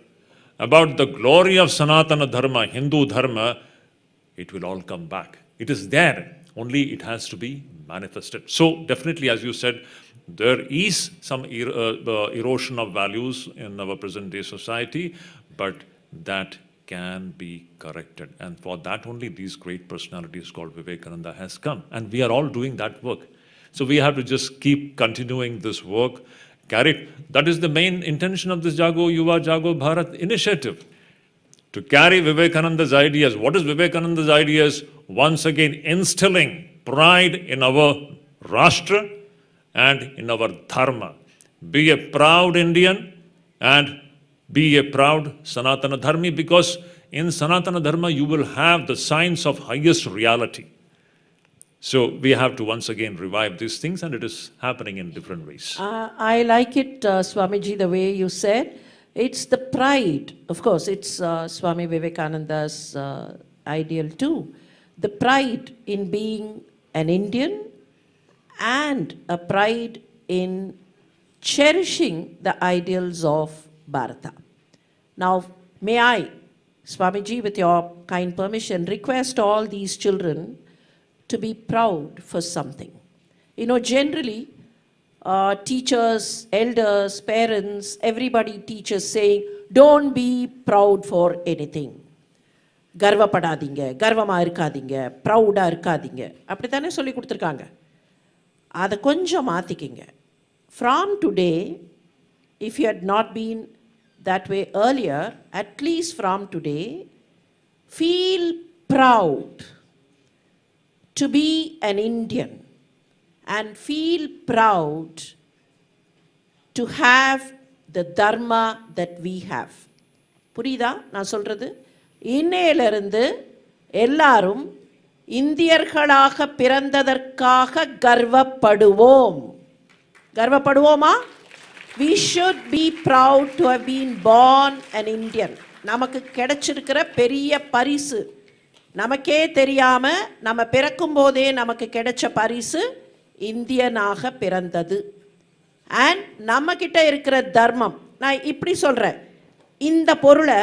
about the glory of Sanatana Dharma, Hindu Dharma, it will all come back. It is there, only it has to be manifested. So definitely, as you said, there is some erosion of values in our present day society, but that can be corrected. And for that only these great personalities called Vivekananda has come. And we are all doing that work. So we have to just keep continuing this work, carry it. That is the main intention of this Jago, Yuva, Jago, Bharat initiative. To carry Vivekananda's ideas. What is Vivekananda's ideas? Once again, instilling pride in our Rashtra and in our Dharma. Be a proud Indian and be a proud Sanatana Dharmi, because in Sanatana Dharma you will have the signs of highest reality. So we have to once again revive these things, and it is happening in different ways. I like it, Swamiji, the way you said. It's the pride. Of course, it's Swami Vivekananda's ideal too. The pride in being an Indian and a pride in cherishing the ideals of Bharata. Now, may I, Swamiji, with your kind permission, request all these children to be proud for something. You know, generally, teachers, elders, parents, everybody teaches saying, don't be proud for anything. கர்வப்படாதீங்க, கர்வமா இருக்காதீங்க, ப்ரௌடா இருக்காதீங்க. அப்படித்தானே சொல்லி கொடுத்துருக்காங்க. அதை கொஞ்சம் மாற்றிக்கிங்க. From today, if you had not been that way earlier, at least from today, feel proud to be an Indian and feel proud to have the dharma that we have. புரியுதா நான் சொல்றது? இன்னையிலிருந்து எல்லாரும் இந்தியர்களாக பிறந்ததற்காக கர்வப்படுவோம். கர்வப்படுவோமா? We should be proud to have been born an Indian. நமக்கு கிடைச்சிருக்கிற பெரிய பரிசு, நமக்கே தெரியாம நம்ம பிறக்கும் போதே நமக்கு கிடைச்ச பரிசு இந்தியனாக பிறந்தது. அண்ட் நம்ம கிட்ட இருக்கிற தர்மம், நான் இப்படி சொல்றேன், இந்த பொருளை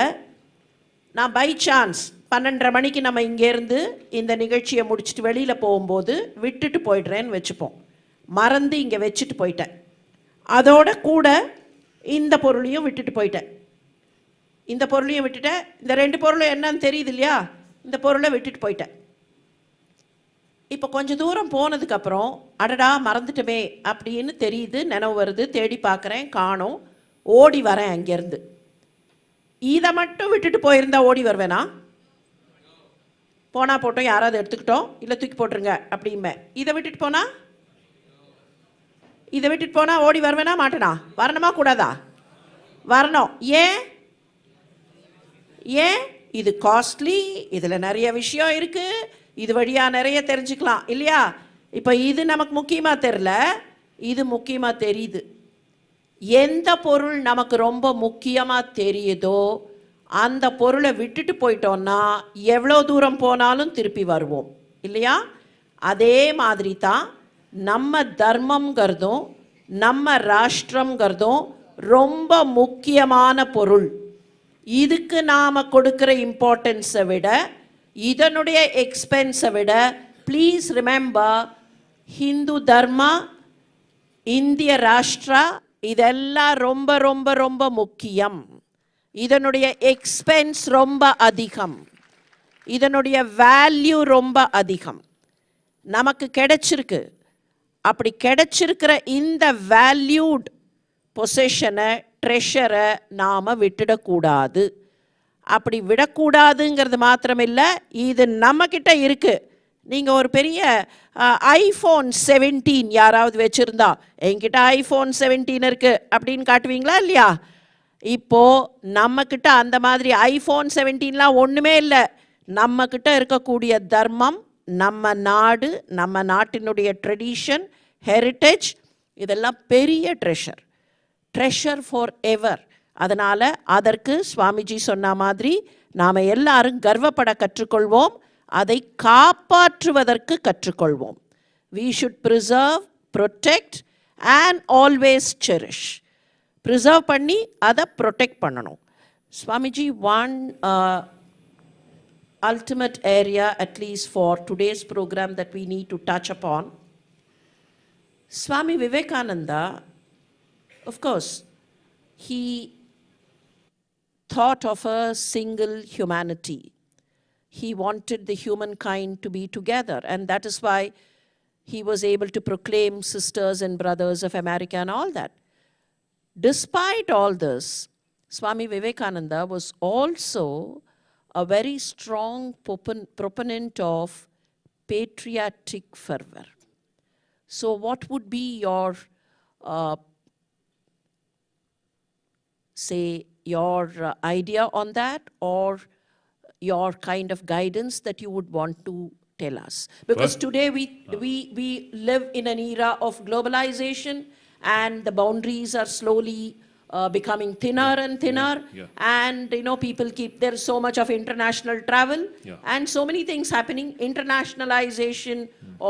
நான் பை சான்ஸ் 12:30 மணிக்கு நம்ம இங்கேருந்து இந்த நிகழ்ச்சியை முடிச்சுட்டு வெளியில் போகும்போது விட்டுட்டு போயிடுறேன்னு வச்சுப்போம். மறந்து இங்கே வச்சுட்டு போயிட்டேன். அதோட கூட இந்த பொருளையும் விட்டுட்டு போயிட்டேன். இந்த பொருளையும் விட்டுட்டேன். இந்த 2 பொருளும் என்னன்னு தெரியுது இல்லையா? இந்த பொருளை விட்டுட்டு போயிட்டேன். இப்போ கொஞ்சம் தூரம் போனதுக்கப்புறம் அடடா மறந்துட்டமே அப்படின்னு தெரியுது, நினைவு வருது, தேடி பார்க்குறேன், காணோம், ஓடி வரேன் அங்கேருந்து. இதை மட்டும் விட்டுட்டு போயிருந்தா ஓடி வருவேனா? போனால் போட்டோம், யாராவது எடுத்துக்கிட்டோம், இல்லை தூக்கி போட்டுருங்க அப்படிமே. இதை விட்டுட்டு போனால் ஓடி வருவேனா மாட்டேனா? வரணுமா கூடாதா? வரணும். ஏன்? இது காஸ்ட்லி, இதில் நிறைய விஷயம் இருக்குது, இது வழியாக நிறைய தெரிஞ்சுக்கலாம் இல்லையா? இப்போ இது நமக்கு முக்கியமாக தெரியல, இது முக்கியமாக தெரியுது. எந்த பொருள் நமக்கு ரொம்ப முக்கியமாக தெரியுதோ அந்த பொருளை விட்டுட்டு போயிட்டோம்னா எவ்வளோ தூரம் போனாலும் திருப்பி வருவோம் இல்லையா? அதே மாதிரி தான் நம்ம தர்மங்கிறதும் நம்ம ராஷ்டிரங்கிறதும் ரொம்ப முக்கியமான பொருள். இதுக்கு நாம் கொடுக்குற இம்பார்ட்டன்ஸை விட, இதனுடைய எக்ஸ்பென்ஸை விட, ப்ளீஸ் ரிமெம்பர், ஹிந்து தர்மா, இந்திய ராஷ்டிரா, இதெல்லாம் ரொம்ப ரொம்ப ரொம்ப முக்கியம். இதனுடைய எக்ஸ்பென்ஸ் ரொம்ப அதிகம், இதனுடைய வேல்யூ ரொம்ப அதிகம். நமக்கு கிடைச்சிருக்கு. அப்படி கிடைச்சிருக்கிற இந்த வேல்யூட் பொசஷனை, ட்ரெஷரை நாம் விட்டுடக்கூடாது. அப்படி விடக்கூடாதுங்கிறது மாத்திரமில்லை, இது நம்மக்கிட்ட இருக்குது. நீங்கள் ஒரு பெரிய ஐஃபோன் 17 யாராவது வச்சுருந்தா, என்கிட்ட ஐஃபோன் 17 இருக்குது அப்படின்னு காட்டுவீங்களா இல்லையா? இப்போது நம்மக்கிட்ட அந்த மாதிரி ஐஃபோன் 17லாம் ஒன்றுமே இல்லை. நம்மக்கிட்ட இருக்கக்கூடிய தர்மம், நம்ம நாடு, நம்ம நாட்டினுடைய ட்ரெடிஷன், ஹெரிட்டேஜ், இதெல்லாம் பெரிய ட்ரெஷர் ஃபார் எவர். அதனால் அதற்கு சுவாமிஜி சொன்ன மாதிரி நாம் எல்லாரும் கர்வப்பட கற்றுக்கொள்வோம், அதை காப்பாற்றுவதற்கு கற்றுக்கொள்வோம். We should preserve, protect and always cherish. Preserve பண்ணி அதை protect பண்ணணும். Swamiji, one ultimate area, at least for today's program, that we need to touch upon. Swami Vivekananda, of course, he thought of a single humanity. He wanted the humankind to be together, and that is why he was able to proclaim sisters and brothers of America and all that. Despite all this, Swami Vivekananda was also a very strong proponent of patriotic fervor. So what would be your, idea on that, or your kind of guidance that you would want to tell us? Because today we live in an era of globalization, and the boundaries are slowly becoming thinner and thinner. And people there is so much of international travel, and so many things happening, internationalization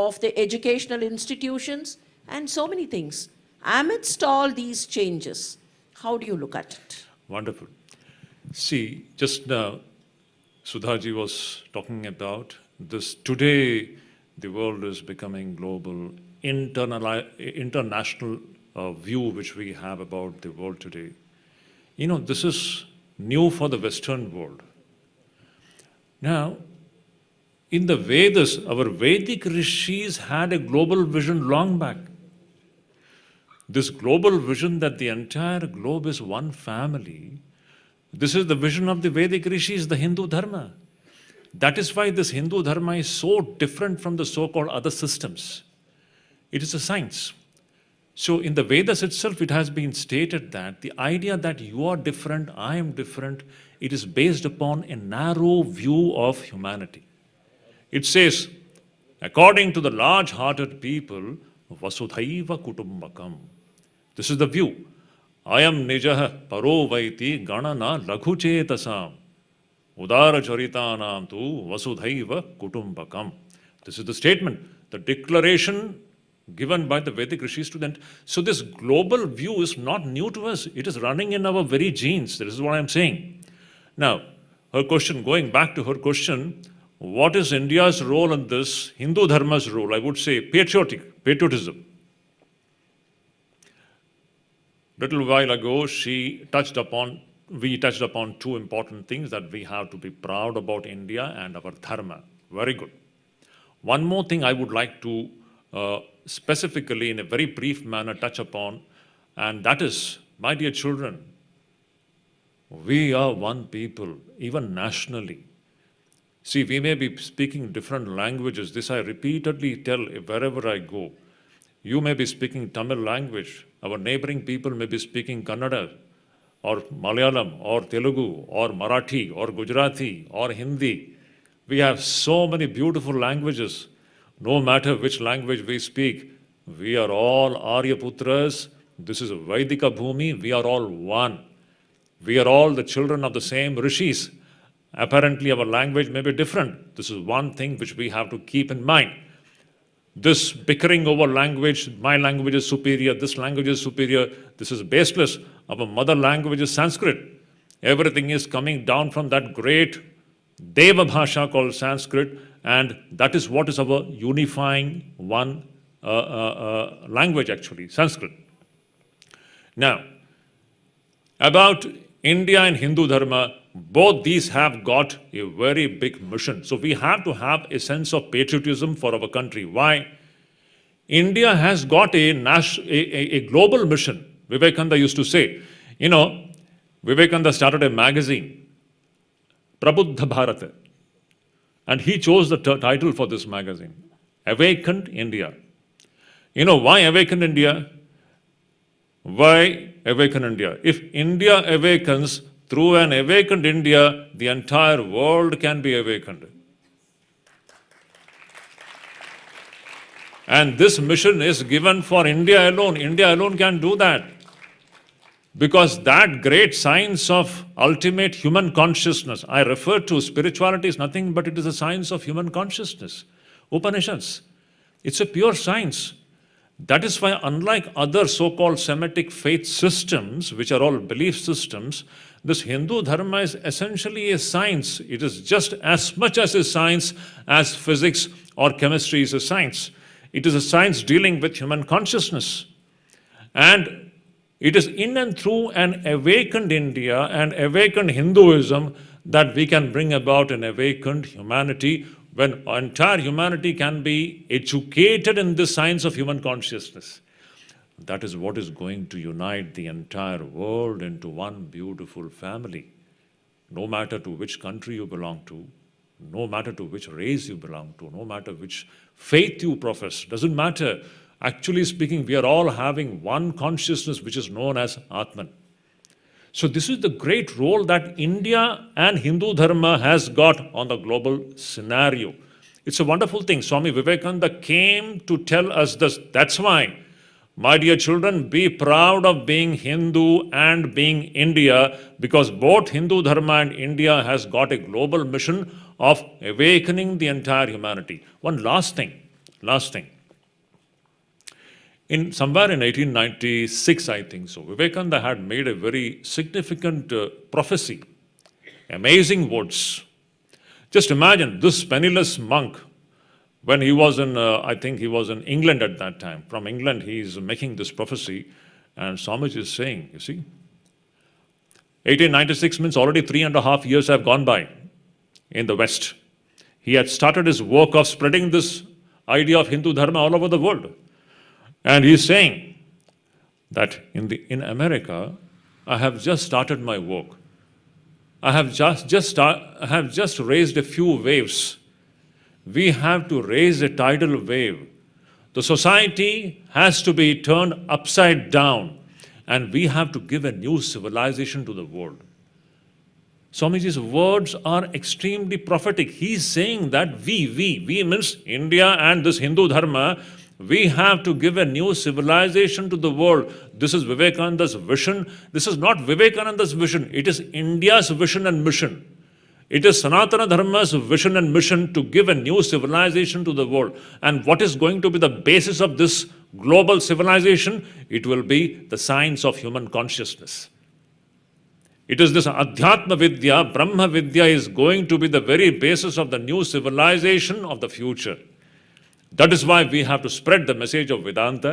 of the educational institutions, and so many things. Amidst all these changes, how do you look at it? Wonderful. See, just now Sudhaji was talking about this. Today the world is becoming global, international view which we have about the world today. This is new for the Western world. Now, in the Vedas, our Vedic rishis had a global vision long back. This global vision that the entire globe is one family, this is the vision of the Vedic rishis, the Hindu dharma. That is why this Hindu Dharma is so different from the so-called other systems. It is a science. So in the Vedas itself, it has been stated that the idea that you are different, I am different, it is based upon a narrow view of humanity. It says, according to the large-hearted people, Vasudhaiva Kutumbakam. This is the view. Ayam Nijaha Paro Vaiti Ganana Laghuchetasam Udara Charitanam Tu Vasudhaiva Kutumbakam. This is the statement, the declaration given by the Vedic rishis to them. So this global view is not new to us. It is running in our very genes. This is what I'm saying. Now, her question, going back to her question, what is India's role in this? Hindu Dharma's role, I would say patriotism. Little while ago, we touched upon two important things, that we have to be proud about India and our Dharma. Very good. One more thing I would like to specifically, in a very brief manner, touch upon, and that is, my dear children, we are one people, even nationally. See, we may be speaking different languages. This I repeatedly tell wherever I go. You may be speaking Tamil language. Our neighboring people may be speaking Kannada, or Malayalam, or Telugu, or Marathi, or Gujarati, or Hindi. We have so many beautiful languages. No matter which language we speak, we are all Aryaputras. This is a Vaidika Bhumi. We are all one. We are all the children of the same rishis. Apparently, our language may be different. This is one thing which we have to keep in mind. This bickering over language, my language is superior, this language is superior, this is baseless. Our mother language is Sanskrit. Everything is coming down from that great Deva Bhasha called Sanskrit, and that is what is our unifying one language actually, Sanskrit. Now, about India and Hindu Dharma, both these have got a very big mission. So we have to have a sense of patriotism for our country. Why? India has got a global mission. Vivekananda used to say, Vivekananda started a magazine, Prabuddha Bharat, and he chose the title for this magazine, Awakened India. You know why Awakened India? Why awaken India? If India awakens, through an awakened India, the entire world can be awakened. And this mission is given for India alone. India alone can do that. Because that great science of ultimate human consciousness, I refer to spirituality is nothing but it is a science of human consciousness. Upanishads, it's a pure science. That is why, unlike other so-called Semitic faith systems, which are all belief systems, this Hindu Dharma is essentially a science. It is just as much as a science as physics or chemistry is a science. It is a science dealing with human consciousness. And it is in and through an awakened India and awakened Hinduism that we can bring about an awakened humanity, when entire humanity can be educated in this science of human consciousness. That is what is going to unite the entire world into one beautiful family. No matter to which country you belong to, no matter to which race you belong to, no matter which faith you profess, doesn't matter. Actually speaking, we are all having one consciousness which is known as Atman. So this is the great role that India and Hindu Dharma has got on the global scenario. It's a wonderful thing. Swami Vivekananda came to tell us this. That's why, my dear children, be proud of being Hindu and being India, because both Hindu Dharma and India has got a global mission of awakening the entire humanity. One last thing. Somewhere in 1896, I think so, Vivekananda had made a very significant prophecy. Amazing words. Just imagine this penniless monk, when he was in, I think he was in England at that time. From England, he is making this prophecy, and Swamiji is saying, you see, 1896 means already 3.5 years have gone by in the West. He had started his work of spreading this idea of Hindu Dharma all over the world. And he is saying that in America, I have just started my work. I have just raised a few waves. We have to raise a tidal wave. The society has to be turned upside down, and we have to give a new civilization to the world. Swamiji's words are extremely prophetic. He's saying that we means India and this Hindu Dharma, we have to give a new civilization to the world. This is Vivekananda's vision. This is not Vivekananda's vision. It is India's vision and mission. It is Sanatana Dharma's vision and mission to give a new civilization to the world. And what is going to be the basis of this global civilization? It will be the science of human consciousness. It is this Adhyatma Vidya, Brahma Vidya is going to be the very basis of the new civilization of the future. That is why we have to spread the message of Vedanta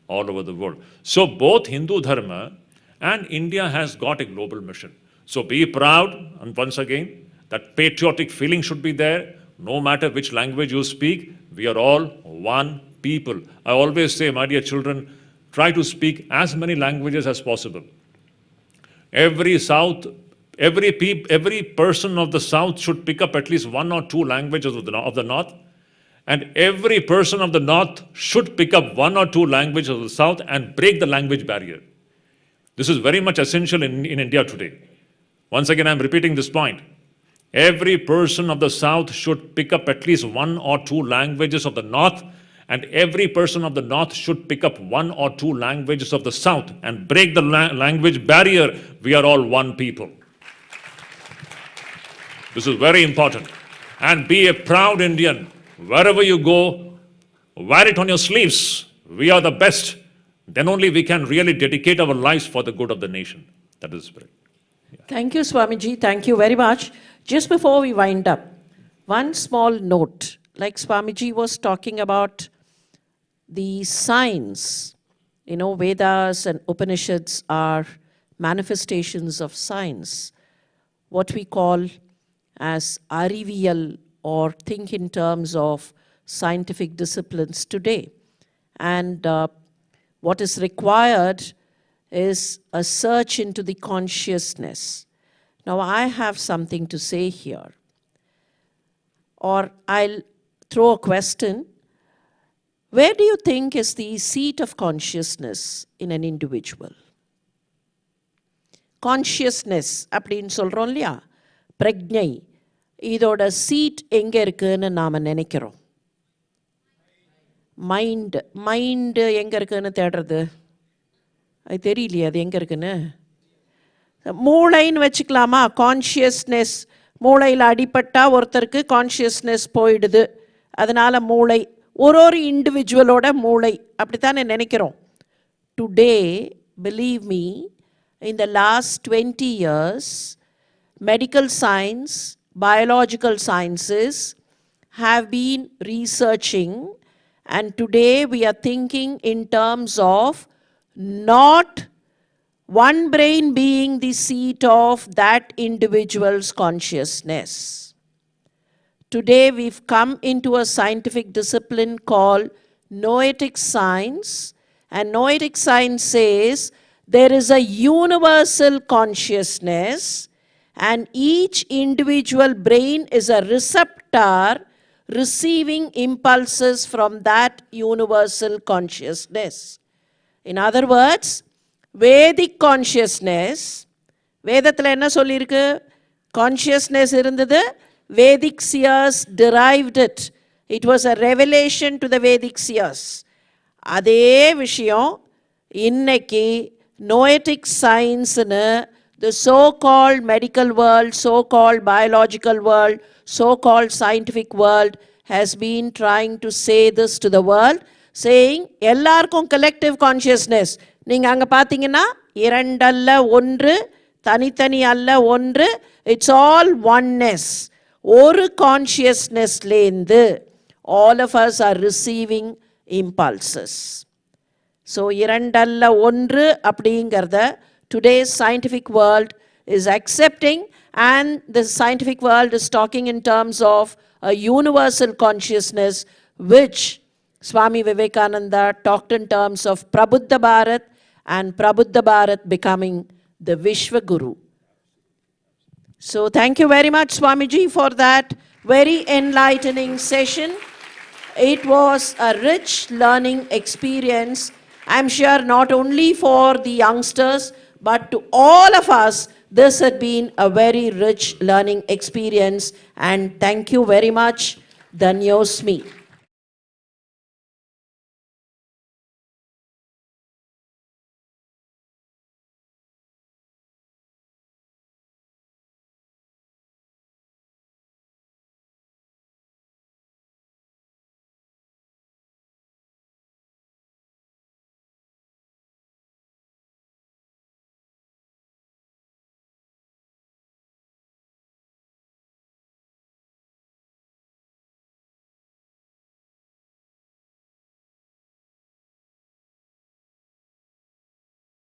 all over the world. So both Hindu Dharma and India has got a global mission. So be proud, and once again, that patriotic feeling should be there. No matter which language you speak, we are all one people. I always say, my dear children, try to speak as many languages as possible. Every person of the South should pick up at least one or two languages of the North. And every person of the North should pick up one or two languages of the South and break the language barrier. This is very much essential in India today. Once again, I'm repeating this point. Every person of the South should pick up at least one or two languages of the North, and every person of the North should pick up one or two languages of the South and break the language barrier. We are all one people. This is very important. And be a proud Indian. Wherever you go, wear it on your sleeves. We are the best. Then only we can really dedicate our lives for the good of the nation. That is the spirit. Yeah. Thank you, Swamiji. Thank you very much. Just before we wind up, one small note. Like Swamiji was talking about the science, Vedas and Upanishads are manifestations of science, what we call as Ariviyal, or think in terms of scientific disciplines today. And what is required is a search into the consciousness. Now, I have something to say here, or I'll throw a question. Where do you think is the seat of consciousness in an individual? Consciousness, அப்படின்னு சொல்றோம் இல்லையா, பிரக்ஞை, இதோட seat எங்க இருக்குன்னு நாம நினைக்கிறோம். Mind எங்க இருக்குன்னு தேடுறது, அது தெரியலையே அது எங்க இருக்குன்னு. மூளைன்னு வச்சுக்கலாமா? கான்ஷியஸ்னஸ், மூளையில் அடிபட்டா ஒருத்தருக்கு கான்ஷியஸ்னஸ் போயிடுது, அதனால மூளை, ஒரு இண்டிவிஜுவலோட மூளை, அப்படித்தானே நினைக்கிறோம். Today, believe me, in the last 20 years, medical science, biological sciences have been researching, and today we are thinking in terms of not one brain being the seat of that individual's consciousness. Today we've come into a scientific discipline called noetic science, and noetic science says there is a universal consciousness, and each individual brain is a receptor receiving impulses from that universal consciousness. In other words, Vedic consciousness, வேதத்தில் என்ன சொல்லியிருக்கு? Consciousness இருந்தது, Vedic seers derived it. It was a revelation to the Vedic seers. அதே விஷயம் இன்னைக்கு noetic science-னு the so-called medical world, so-called biological world, so-called scientific world has been trying to say this to the world, saying எல்லாருக்கும் collective consciousness. நீங்கள் அங்கே பார்த்தீங்கன்னா இரண்டல்ல ஒன்று, தனித்தனி அல்ல ஒன்று, it's all oneness. ஒரு கான்ஷியஸ்னஸ்லேருந்து all of us are receiving impulses. So இரண்டல்ல ஒன்று அப்படிங்கிறத today's scientific world is accepting, and the scientific world is talking in terms of a universal consciousness, which Swami Vivekananda talked in terms of Prabuddha Bharat, and Prabuddha Bharat becoming the Vishwa Guru. So thank you very much, Swamiji, for that very enlightening session. It was a rich learning experience, I'm sure not only for the youngsters, but to all of us, this had been a very rich learning experience. And thank you very much. Dhanyosmi.